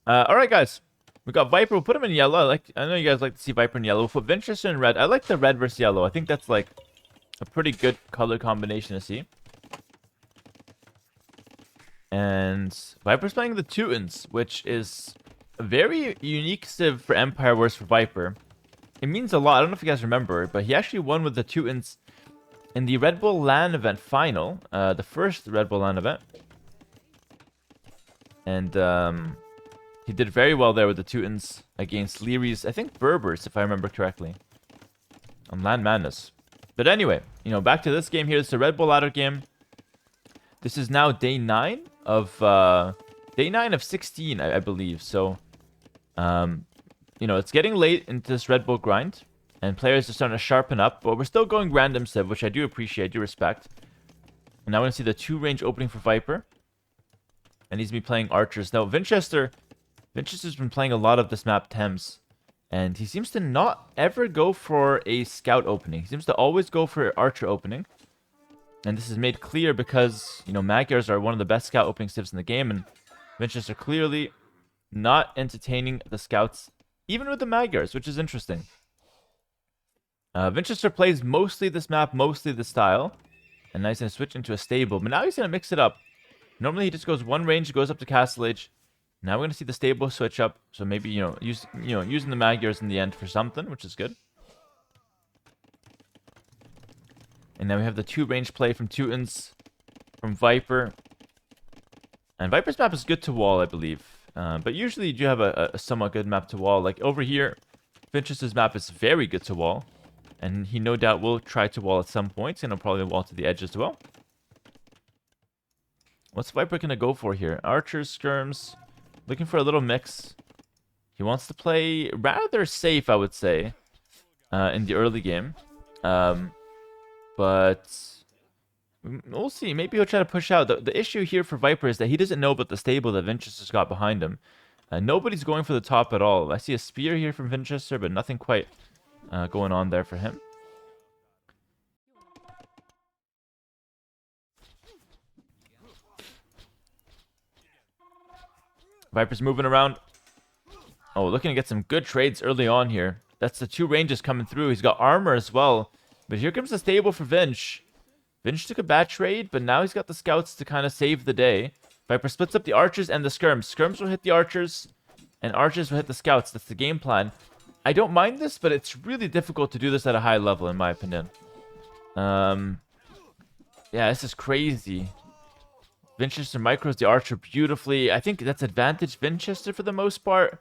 Alright, guys. We got Viper. We'll put him in yellow. I know you guys like to see Viper in yellow. We'll put Vinchester in red. I like the red versus yellow. I think that's like a pretty good color combination to see. And Viper's playing the Teutons, which is a very unique civ for Empire Wars for Viper. It means a lot. I don't know if you guys remember, but he actually won with the Teutons in the Red Bull LAN event final. The first Red Bull LAN event. And he did very well there with the Teutons against Leary's, I think, Berbers, if I remember correctly, on LAN Madness. But anyway, back to this game here. It's a Red Bull ladder game. This is now day 9 of 16, I believe. So, it's getting late into this Red Bull grind, and players are starting to sharpen up. But we're still going random civ, which I do appreciate, I do respect. And now we're going to see the 2-range opening for Viper. And he's been playing archers. Now, Vinchester's been playing a lot of this map Thames. And he seems to not ever go for a scout opening. He seems to always go for archer opening. And this is made clear because, Magyars are one of the best scout opening civs in the game. And Vinchester clearly not entertaining the scouts, even with the Magyars, which is interesting. Vinchester plays mostly this map, mostly the style. And now he's going to switch into a stable. But now he's going to mix it up. Normally he just goes one range, goes up to Castle Age. Now we're going to see the stable switch up. So maybe, using the Magyars in the end for something, which is good. And now we have the 2-range play from Teutons, from Viper. And Viper's map is good to wall, I believe. But usually you do have a somewhat good map to wall. Like over here, Vinchester's map is very good to wall. And he no doubt will try to wall at some points. And he'll probably wall to the edge as well. What's Viper going to go for here? Archers, skirms. Looking for a little mix. He wants to play rather safe, I would say, in the early game. But we'll see. Maybe he'll try to push out. The issue here for Viper is that he doesn't know about the stable that Vinchester's got behind him. Nobody's going for the top at all. I see a spear here from Vinchester, but nothing quite going on there for him. Viper's moving around. Oh, looking to get some good trades early on here. That's the 2 ranges coming through. He's got armor as well. But here comes the stable for Vinch. Vinch took a bad trade, but now he's got the scouts to kind of save the day. Viper splits up the archers and the skirms. Skirms will hit the archers, and archers will hit the scouts. That's the game plan. I don't mind this, but it's really difficult to do this at a high level, in my opinion. Yeah, this is crazy. Vinchester micros the archer beautifully. I think that's advantage Vinchester for the most part,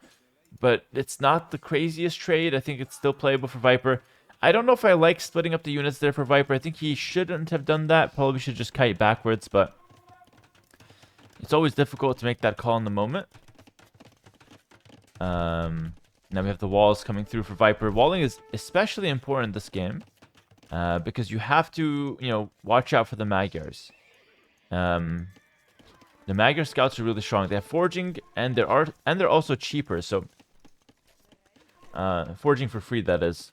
but it's not the craziest trade. I think it's still playable for Viper. I don't know if I like splitting up the units there for Viper. I think he shouldn't have done that. Probably should just kite backwards, but it's always difficult to make that call in the moment. Now we have the walls coming through for Viper. Walling is especially important this game because you have to, watch out for the Magyars. The Magyar scouts are really strong. They have forging and they're also cheaper. So forging for free, that is.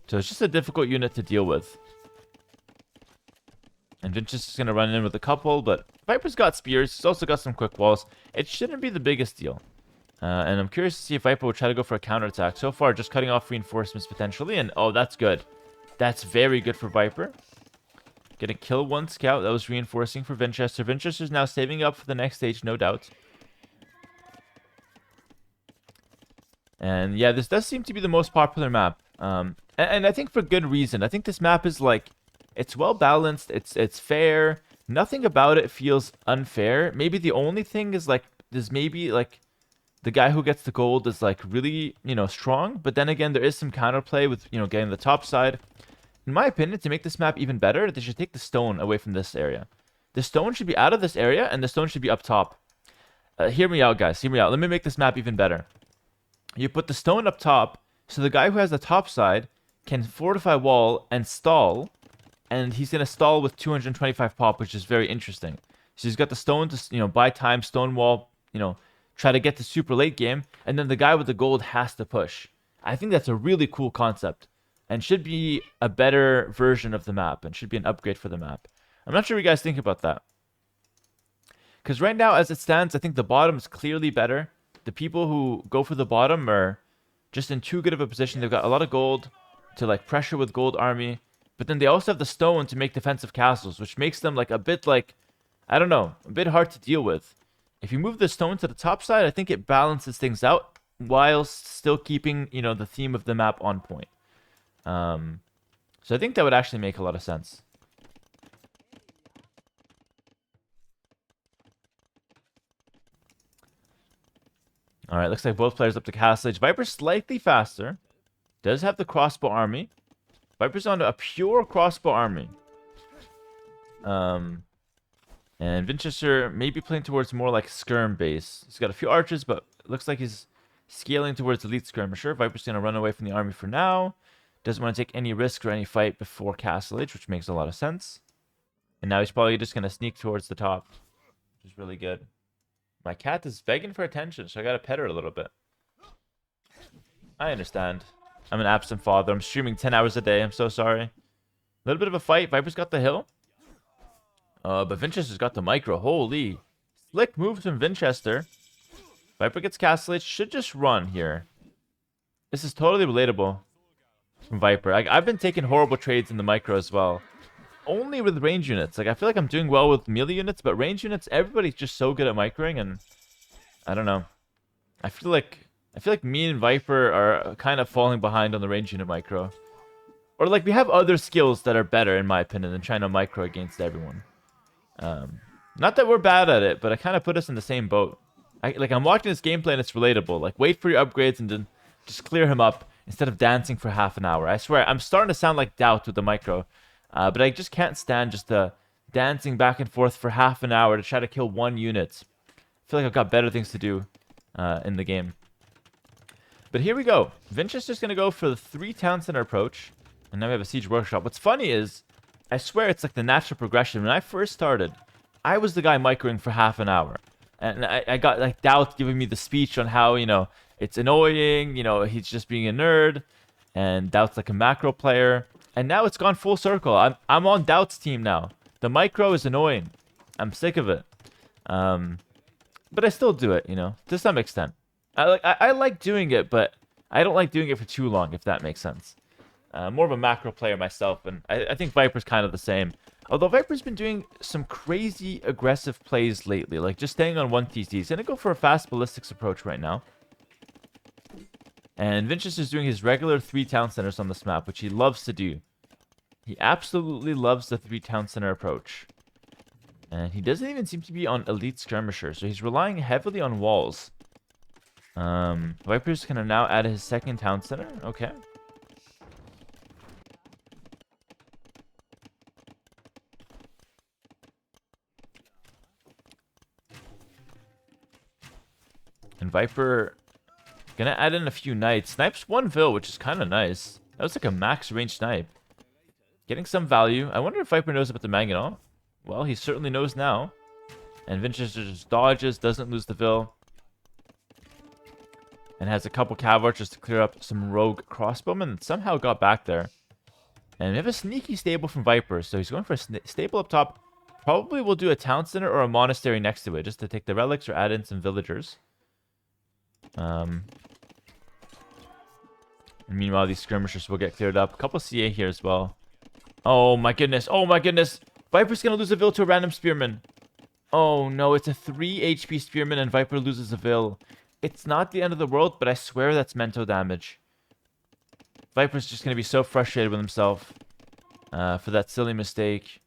So it's just a difficult unit to deal with. And Vinchester's going to run in with a couple, but Viper's got spears. He's also got some quick walls. It shouldn't be the biggest deal. And I'm curious to see if Viper will try to go for a counterattack. So far, just cutting off reinforcements potentially. And oh, that's good. That's very good for Viper. Gonna kill one scout. That was reinforcing for Vinchester. Vinchester's now saving up for the next stage, no doubt. And yeah, this does seem to be the most popular map. And I think for good reason. I think this map is it's well balanced. It's fair. Nothing about it feels unfair. Maybe the only thing is there's maybe the guy who gets the gold is really, strong. But then again, there is some counterplay with, getting the top side. In my opinion, to make this map even better, they should take the stone away from this area. The stone should be out of this area, and the stone should be up top. Hear me out, guys. Hear me out. Let me make this map even better. You put the stone up top, so the guy who has the top side can fortify wall and stall, and he's going to stall with 225 pop, which is very interesting. So he's got the stone to, buy time, stone wall, try to get to super late game, and then the guy with the gold has to push. I think that's a really cool concept. And should be a better version of the map. And should be an upgrade for the map. I'm not sure what you guys think about that. Because right now, as it stands, I think the bottom is clearly better. the people who go for the bottom are just in too good of a position. They've got a lot of gold to like pressure with gold army, but then they also have the stone to make defensive castles, which makes them like a bit like, I don't know, a bit hard to deal with. If you move the stone to the top side, I think it balances things out whilst still keeping, you know, the theme of the map on point. So I think that would actually make a lot of sense. All right, looks like both players up to Castle Age. Viper's slightly faster. Does have the crossbow army. Viper's on a pure crossbow army. And Winchester may be playing towards more like skirm base. He's got a few archers, but it looks like he's scaling towards elite skirmisher. Viper's going to run away from the army for now. Doesn't want to take any risk or any fight before Castle Age, which makes a lot of sense. And now he's probably just going to sneak towards the top, which is really good. My cat is begging for attention, so I gotta pet her a little bit. I understand. I'm an absent father. I'm streaming 10 hours a day. I'm so sorry. A little bit of a fight. Viper's got the hill. But Winchester's got the micro. Holy. Slick moves from Winchester. Viper gets Castle Age. Should just run here. This is totally relatable from Viper. I've been taking horrible trades in the micro as well. Only with range units. Like, I feel like I'm doing well with melee units, but range units, everybody's just so good at microing, and I don't know. I feel like me and Viper are kind of falling behind on the range unit micro. Or like we have other skills that are better, in my opinion, than trying to micro against everyone. Not that we're bad at it, but it kind of put us in the same boat. I'm watching this gameplay and it's relatable. Like, wait for your upgrades and then just clear him up instead of dancing for half an hour. I swear, I'm starting to sound like Doubt with the micro. But I just can't stand just the dancing back and forth for half an hour to try to kill one unit. I feel like I've got better things to do in the game. But here we go. Winchester's going to go for the 3 town center approach. And now we have a siege workshop. What's funny is, I swear it's like the natural progression. When I first started, I was the guy microing for half an hour. And I got like Doubt giving me the speech on how, you know, it's annoying. You know, he's just being a nerd. And Doubt's like a macro player. And now it's gone full circle. I'm on Doubt's team now. The micro is annoying. I'm sick of it. But I still do it, you know, to some extent. I like doing it, but I don't like doing it for too long, if that makes sense. More of a macro player myself, and I think Viper's kind of the same. Although Viper's been doing some crazy aggressive plays lately, like just staying on 1 TC. He's going to go for a fast ballistics approach right now. And Winchester's doing his regular 3 town centers on this map, which he loves to do. He absolutely loves the 3 town center approach. And he doesn't even seem to be on elite skirmisher, so he's relying heavily on walls. Viper's gonna now add his 2nd town center. Okay. And Viper gonna add in a few knights. Snipes 1 Vil, which is kind of nice. That was like a max range snipe. Getting some value. I wonder if Viper knows about the Mangonel. Well, he certainly knows now. And Winchester just dodges, doesn't lose the Vil. And has a couple cav archers to clear up some rogue crossbowmen that somehow got back there. And we have a sneaky stable from Viper, so he's going for a stable up top. Probably will do a town center or a monastery next to it, just to take the relics or add in some villagers. And meanwhile, these skirmishers will get cleared up. A couple CA here as well. Oh my goodness. Oh my goodness. Viper's going to lose a Vil to a random spearman. Oh no, it's a 3 HP spearman and Viper loses a Vil. It's not the end of the world, but I swear that's mental damage. Viper's just going to be so frustrated with himself for that silly mistake.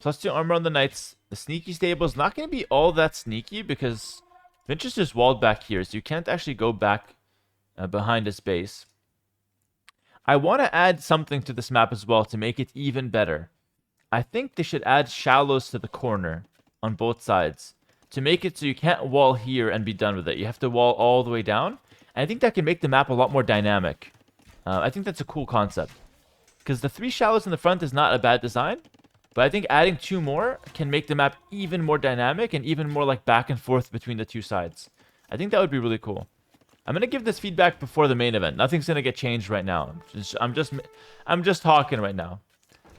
+2 armor on the knights. The sneaky stable is not going to be all that sneaky because Winchester's walled back here, so you can't actually go back behind his base. I want to add something to this map as well to make it even better. I think they should add shallows to the corner on both sides to make it so you can't wall here and be done with it. You have to wall all the way down. And I think that can make the map a lot more dynamic. I think that's a cool concept. Because the 3 shallows in the front is not a bad design. But I think adding 2 more can make the map even more dynamic and even more like back and forth between the 2 sides. I think that would be really cool. I'm going to give this feedback before the main event. Nothing's going to get changed right now. I'm just talking right now.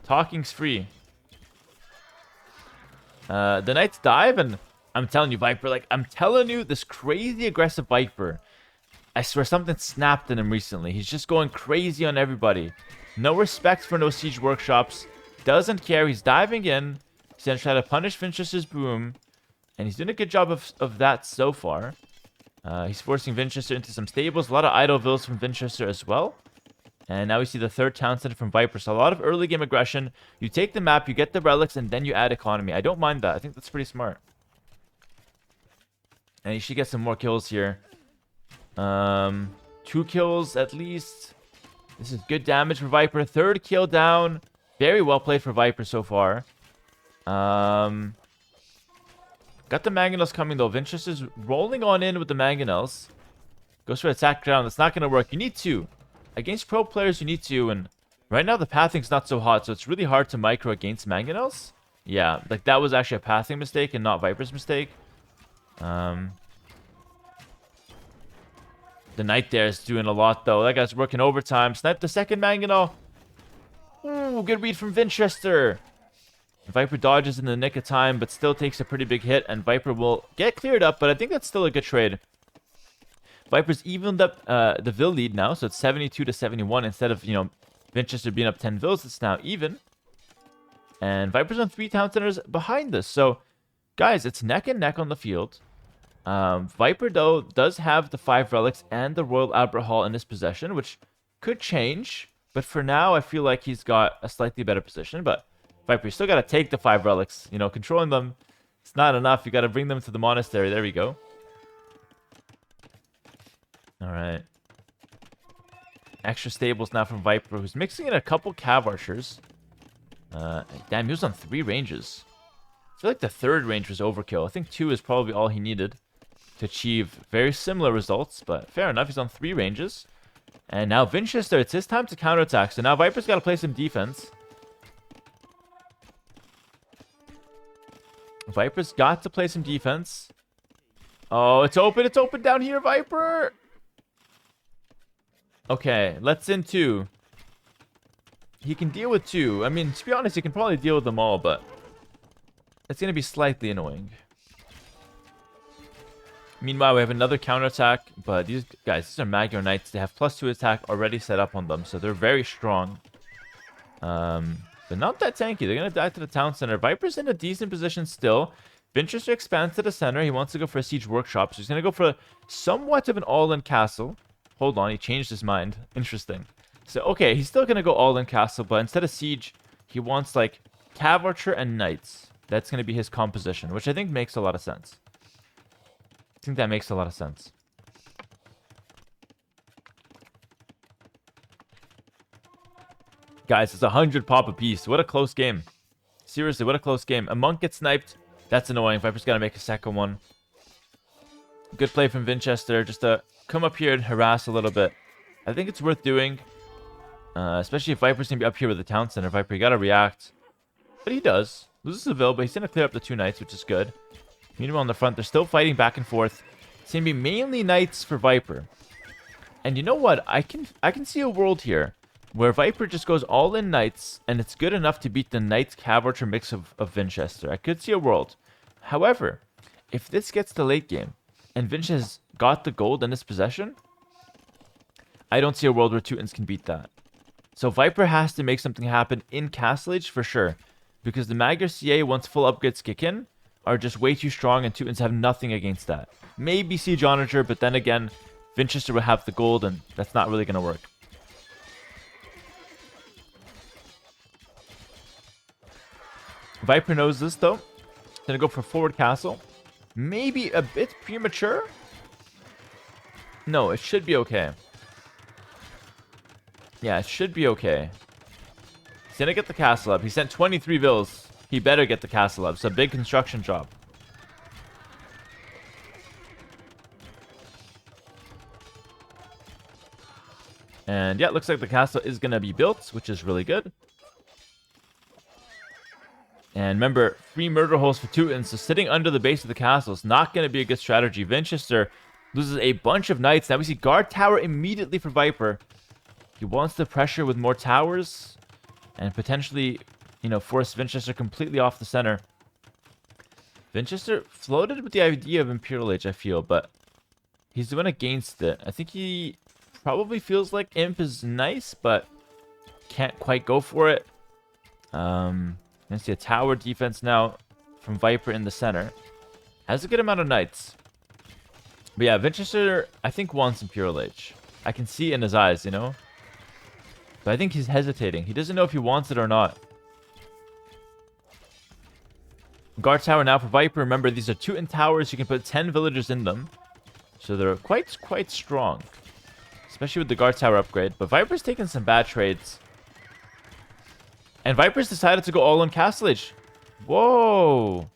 Talking's free. The knights dive, and I'm telling you, Viper. Like, I'm telling you, this crazy aggressive Viper. I swear something snapped in him recently. He's just going crazy on everybody. No respect for no siege workshops. Doesn't care. He's diving in. He's going to try to punish Vinchester's boom. And he's doing a good job of that so far. He's forcing Vinchester into some stables. A lot of idle vills from Vinchester as well. And now we see the third town center from Viper. So a lot of early game aggression. You take the map, you get the relics, and then you add economy. I don't mind that. I think that's pretty smart. And he should get some more kills here. 2 kills at least. This is good damage for Viper. Third kill down. Very well played for Viper so far. Got the mangonels coming though. Vinchester's rolling on in with the mangonels. Goes for attack ground. That's not going to work. You need 2. Against pro players, you need 2. And right now the pathing's not so hot. So it's really hard to micro against mangonels. Yeah, like that was actually a pathing mistake and not Viper's mistake. The knight there is doing a lot, though. That guy's working overtime. Snipe the second mangonel. Ooh, good read from Vinchester. Viper dodges in the nick of time, but still takes a pretty big hit. And Viper will get cleared up, but I think that's still a good trade. Viper's evened up the Vill lead now, so it's 72 to 71. Instead of, Vinchester being up 10 Vills, it's now even. And Viper's on 3 town centers behind this. So, guys, it's neck and neck on the field. Viper, though, does have the 5 relics and the Royal Albert Hall in his possession, which could change. But for now, I feel like he's got a slightly better position. But Viper, you still got to take the 5 relics. Controlling them, it's not enough. You got to bring them to the monastery. There we go. All right. Extra stables now from Viper, who's mixing in a couple Cav Archers. Damn, he was on 3 ranges. I feel like the 3rd range was overkill. I think 2 is probably all he needed to achieve very similar results, but fair enough. He's on 3 ranges. And now Vinchester, it's his time to counterattack. So now Viper's got to play some defense. Viper's got to play some defense. Oh, it's open. It's open down here, Viper. Okay, let's in 2. He can deal with 2. I mean, to be honest, he can probably deal with them all, but it's going to be slightly annoying. Meanwhile, we have another counterattack, but these guys, these are Magyar Knights. They have +2 attack already set up on them, so they're very strong. But not that tanky. They're going to die to the town center. Viper's in a decent position still. Vinchester expands to the center. He wants to go for a siege workshop, so he's going to go for somewhat of an all-in castle. Hold on, he changed his mind. Interesting. So, okay, he's still going to go all-in castle, but instead of siege, he wants, like, Cav Archer and Knights. That's going to be his composition, which I think makes a lot of sense. I think that makes a lot of sense. Guys, it's 100 pop apiece. What a close game. Seriously, what a close game. A monk gets sniped. That's annoying. Viper's got to make a second one. Good play from Vinchester. Just to come up here and harass a little bit. I think it's worth doing. Especially if Viper's going to be up here with the town center. Viper, you got to react. But he does. Loses a Vill, but he's going to clear up the 2 Knights, which is good. Meanwhile, on the front, they're still fighting back and forth. It's going to be mainly Knights for Viper. And you know what? I can see a world here where Viper just goes all in Knights, and it's good enough to beat the Knights Cav Archer mix of Vinchester. I could see a world. However, if this gets to late game, and Vinch has got the gold in his possession, I don't see a world where Teutons can beat that. So Viper has to make something happen in Castle Age for sure. Because the Magyar CA, once full upgrades kick in, are just way too strong, and Teutons have nothing against that. Maybe Siege Onager, but then again, Vinchester will have the gold, and that's not really going to work. Viper knows this, though. Gonna go for forward castle. Maybe a bit premature? No, it should be okay. Yeah, it should be okay. He's gonna get the castle up. He sent 23 Vills. He better get the castle up. It's a big construction job. And yeah, it looks like the castle is gonna be built, which is really good. And remember, 3 murder holes for Teutons, so sitting under the base of the castle is not going to be a good strategy. Vinchester loses a bunch of knights. Now we see guard tower immediately for Viper. He wants the pressure with more towers and potentially, force Vinchester completely off the center. Winchester floated with the idea of Imperial Age, I feel, but he's the one against it. I think he probably feels like Imp is nice, but can't quite go for it. I see a tower defense now from Viper in the center. Has a good amount of knights. But yeah, Winchester, I think, wants Imperial Age. I can see it in his eyes, you know? But I think he's hesitating. He doesn't know if he wants it or not. Guard tower now for Viper. Remember, these are Teuton towers. You can put 10 villagers in them. So they're quite strong. Especially with the guard tower upgrade. But Viper's taking some bad trades. And Viper's decided to go all in Castle Age. Whoa.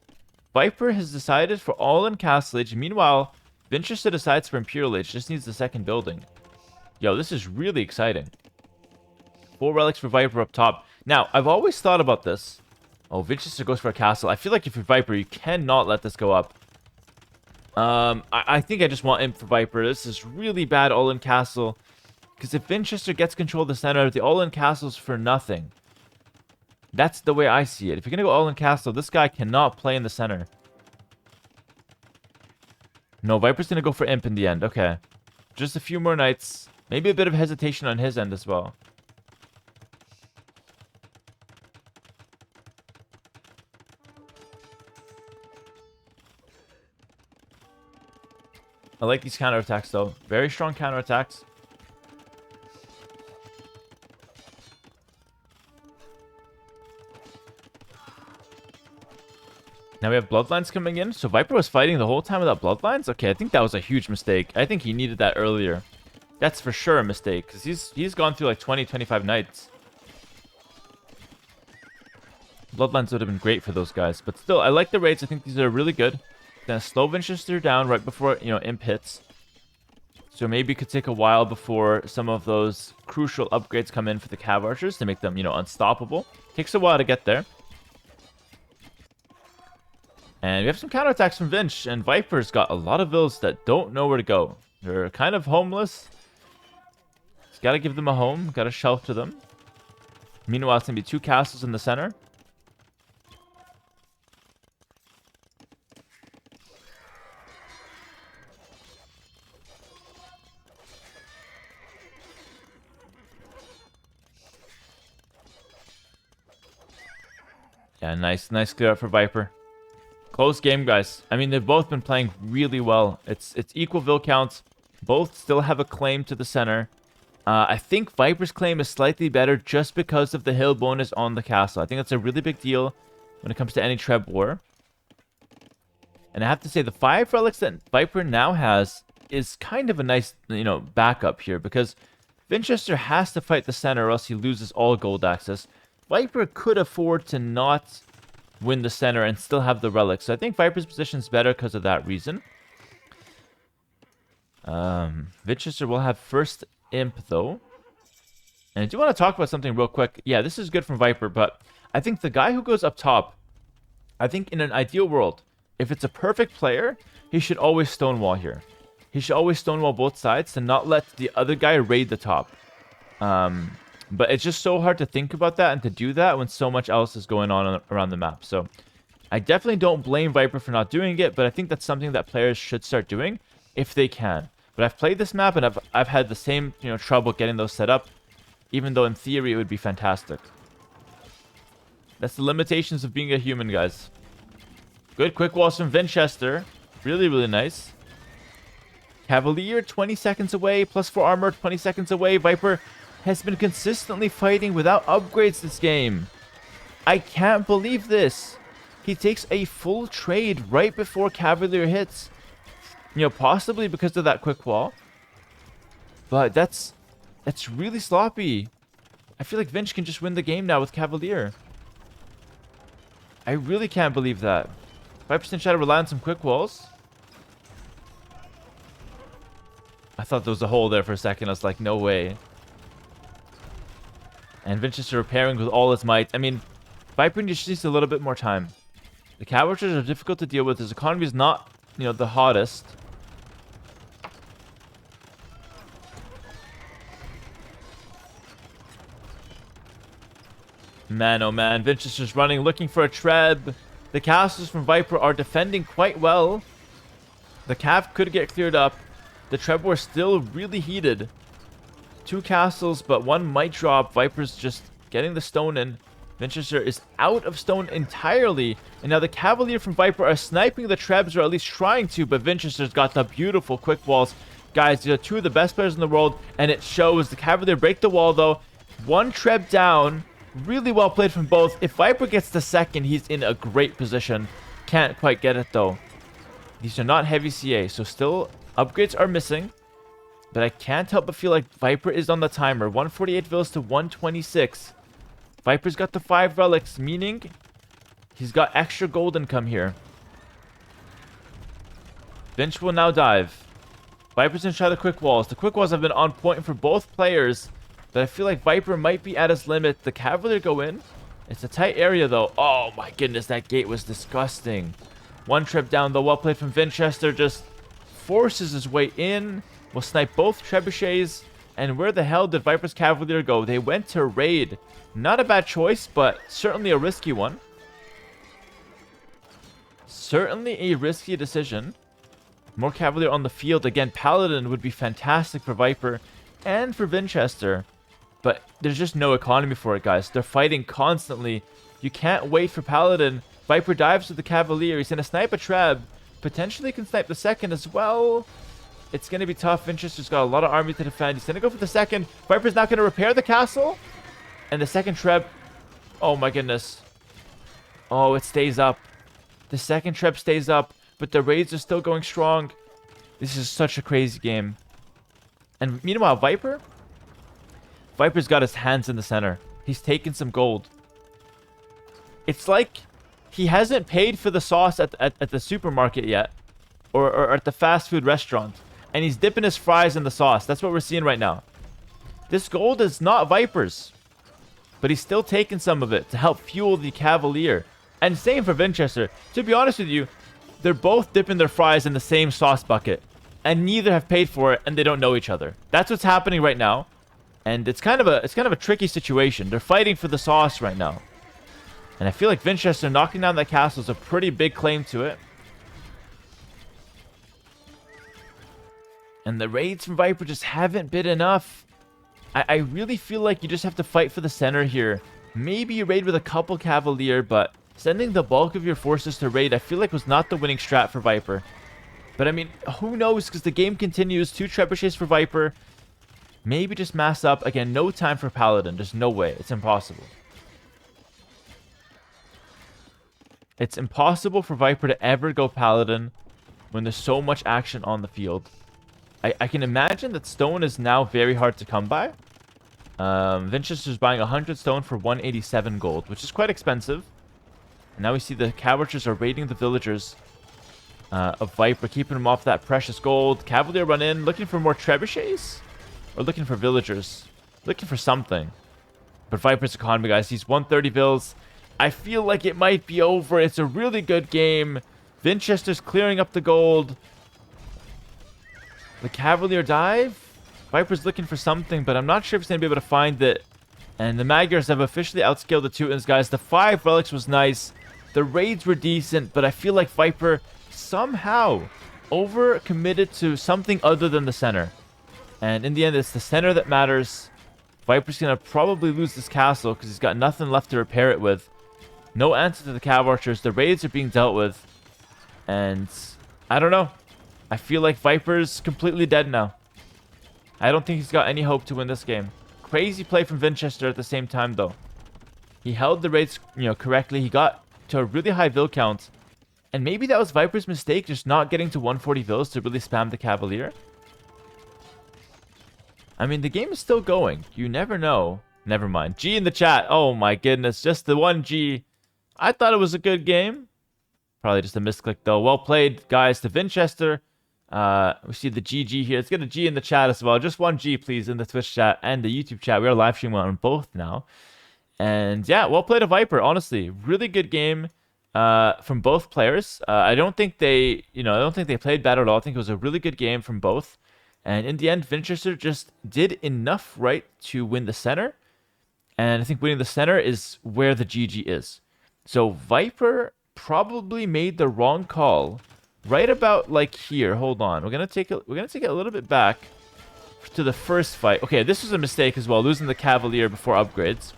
Viper has decided for all in Castle Age. Meanwhile, Winchester decides for Imperial Age. Just needs the second building. Yo, this is really exciting. 4 relics for Viper up top. Now, I've always thought about this. Oh, Winchester goes for a castle. I feel like if you're Viper, you cannot let this go up. I think I just want Imp for Viper. This is really bad all-in castle. Because if Winchester gets control of the center, the all-in castle's for nothing. That's the way I see it. If you're going to go all-in castle, this guy cannot play in the center. No, Viper's going to go for Imp in the end. Okay. Just a few more knights. Maybe a bit of hesitation on his end as well. I like these counterattacks, though. Very strong counterattacks. Now we have Bloodlines coming in. So Viper was fighting the whole time without Bloodlines? Okay, I think that was a huge mistake. I think he needed that earlier. That's for sure a mistake, because he's gone through like 20, 25 knights. Bloodlines would have been great for those guys. But still, I like the raids. I think these are really good. Gonna slow Winchester down right before, you know, Imp hits. So maybe it could take a while before some of those crucial upgrades come in for the Cav Archers to make them, you know, unstoppable. Takes a while to get there. And we have some counterattacks from Vinch, and Viper's got a lot of vills that don't know where to go. They're kind of homeless. Just gotta give them a home, gotta shelter them. Meanwhile, it's gonna be 2 castles in the center. Yeah, nice clear up for Viper. Close game, guys. I mean, they've both been playing really well. It's equal vill counts. Both still have a claim to the center. I think Viper's claim is slightly better just because of the hill bonus on the castle. I think that's a really big deal when it comes to any Treb war. And I have to say, the 5 relics that Viper now has is kind of a nice, you know, backup here, because Winchester has to fight the center or else he loses all gold access. Viper could afford to not win the center and still have the relics. So I think Viper's position is better because of that reason. Winchester will have first Imp, though. And I do want to talk about something real quick. Yeah, this is good from Viper, but I think the guy who goes up top, I think in an ideal world, if it's a perfect player, he should always stonewall here. He should always stonewall both sides to not let the other guy raid the top. But it's just so hard to think about that and to do that when so much else is going on around the map. So I definitely don't blame Viper for not doing it, but I think that's something that players should start doing if they can. But I've played this map and I've had the same, you know, trouble getting those set up, even though in theory it would be fantastic. That's the limitations of being a human, guys. Good quick walls from Winchester. Really nice. Cavalier 20 seconds away, plus 4 armor 20 seconds away. Viper has been consistently fighting without upgrades this game. I can't believe this. He takes a full trade right before Cavalier hits. You know, possibly because of that quick wall. But that's really sloppy. I feel like Vinch can just win the game now with Cavalier. I really can't believe that. 5% shot to rely on some quick walls. I thought there was a hole there for a second. I was like, no way. And Winchester repairing with all his might. I mean, Viper just needs a little bit more time. The Cav Archers are difficult to deal with. His economy is not, you know, the hottest. Man, oh man. Winchester's running, looking for a Treb. The castles from Viper are defending quite well. The Cav could get cleared up. The Trebor is still really heated. 2 castles, but 1 might drop. Viper's just getting the stone in. Winchester is out of stone entirely. And now the Cavalier from Viper are sniping the Trebs, or at least trying to, but Winchester's got the beautiful quick walls. Guys, these are 2 of the best players in the world, and it shows. The Cavalier break the wall, though. 1 Treb down. Really well played from both. If Viper gets the second, he's in a great position. Can't quite get it, though. These are not heavy CA, so still upgrades are missing. But I can't help but feel like Viper is on the timer. 148 vills to 126. Viper's got the 5 relics, meaning he's got extra gold income here. Vinch will now dive. Viper's gonna try the quick walls. The quick walls have been on point for both players, but I feel like Viper might be at his limit. The Cavalier go in. It's a tight area, though. Oh my goodness, that gate was disgusting. 1 trip down, though. Well played from Winchester. Just forces his way in. Will snipe both trebuchets. And where the hell did Viper's Cavalier go? They went to raid. Not a bad choice, but certainly a risky one. Certainly a risky decision. More Cavalier on the field. Again, Paladin would be fantastic for Viper and for Winchester. But there's just no economy for it, guys. They're fighting constantly. You can't wait for Paladin. Viper dives to the Cavalier. He's going to snipe a Treb. Potentially can snipe the second as well. It's going to be tough. Winchester's got a lot of army to defend. He's going to go for the second. Viper's not going to repair the castle. And the second Treb. Oh my goodness. Oh, it stays up. The second Treb stays up. But the raids are still going strong. This is such a crazy game. And meanwhile, Viper's got his hands in the center. He's taken some gold. It's like he hasn't paid for the sauce at the supermarket yet. Or at the fast food restaurant. And he's dipping his fries in the sauce. That's what we're seeing right now. This gold is not Viper's. But he's still taking some of it to help fuel the Cavalier. And same for Winchester. To be honest with you, they're both dipping their fries in the same sauce bucket. And neither have paid for it, and they don't know each other. That's what's happening right now. And it's kind of a tricky situation. They're fighting for the sauce right now. And I feel like Winchester knocking down that castle is a pretty big claim to it. And the raids from Viper just haven't been enough. I really feel like you just have to fight for the center here. Maybe you raid with a couple Cavalier, but sending the bulk of your forces to raid, I feel like was not the winning strat for Viper. But I mean, who knows, because the game continues. 2 trebuchets for Viper. Maybe just mass up. Again, no time for Paladin. There's no way. It's impossible. It's impossible for Viper to ever go Paladin when there's so much action on the field. I can imagine that stone is now very hard to come by. Winchester's buying 100 stone for 187 gold, which is quite expensive. And now we see the Cavaliers are raiding the villagers of Viper, keeping them off that precious gold. Cavalier run in, looking for more trebuchets? Or looking for villagers? Looking for something. But Viper's economy, guys, he's 130 vills. I feel like it might be over. It's a really good game. Winchester's clearing up the gold. The Cavalier dive. Viper's looking for something, but I'm not sure if he's going to be able to find it. And the Magyars have officially outscaled the Teutons, guys. The 5 relics was nice. The raids were decent, but I feel like Viper somehow over-committed to something other than the center. And in the end, it's the center that matters. Viper's going to probably lose this castle because he's got nothing left to repair it with. No answer to the Cav Archers. The raids are being dealt with. And I don't know. I feel like Viper's completely dead now. I don't think he's got any hope to win this game. Crazy play from Winchester at the same time, though. He held the raids, correctly. He got to a really high vill count. And maybe that was Viper's mistake, just not getting to 140 vills to really spam the Cavalier. I mean, the game is still going. You never know. Never mind. G in the chat. Oh my goodness. Just the 1 G. I thought it was a good game. Probably just a misclick, though. Well played, guys, to Winchester. We see the GG here. Let's get a G in the chat as well. Just 1 G, please, in the Twitch chat and the YouTube chat. We are live streaming on both now. And yeah, well played to Viper. Honestly, really good game from both players. I don't think they, I don't think they played bad at all. I think it was a really good game from both. And in the end, Winchester just did enough right to win the center. And I think winning the center is where the GG is. So Viper probably made the wrong call right about like here. Hold on. We're gonna take it a little bit back to the first fight. Okay, this was a mistake as well, losing the Cavalier before upgrades.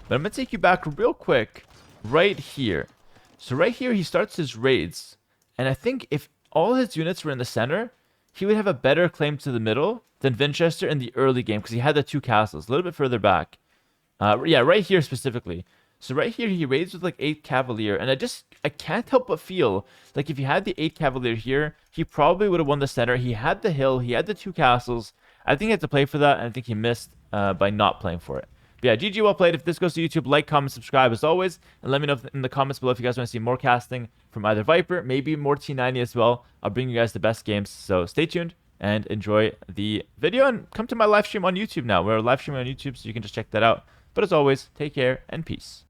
But I'm gonna take you back real quick right here. So right here, he starts his raids. And I think if all his units were in the center, he would have a better claim to the middle than Winchester in the early game because he had the 2 castles a little bit further back. Yeah, right here specifically. So right here, he raids with like 8 Cavalier. And I can't help but feel like if he had the 8 Cavalier here, he probably would have won the center. He had the hill. He had the 2 castles. I think he had to play for that. And I think he missed by not playing for it. But yeah, GG, well played. If this goes to YouTube, like, comment, subscribe as always. And let me know in the comments below if you guys want to see more casting from either Viper, maybe more T90 as well. I'll bring you guys the best games. So stay tuned and enjoy the video. And come to my live stream on YouTube now. We're live streaming on YouTube, so you can just check that out. But as always, take care and peace.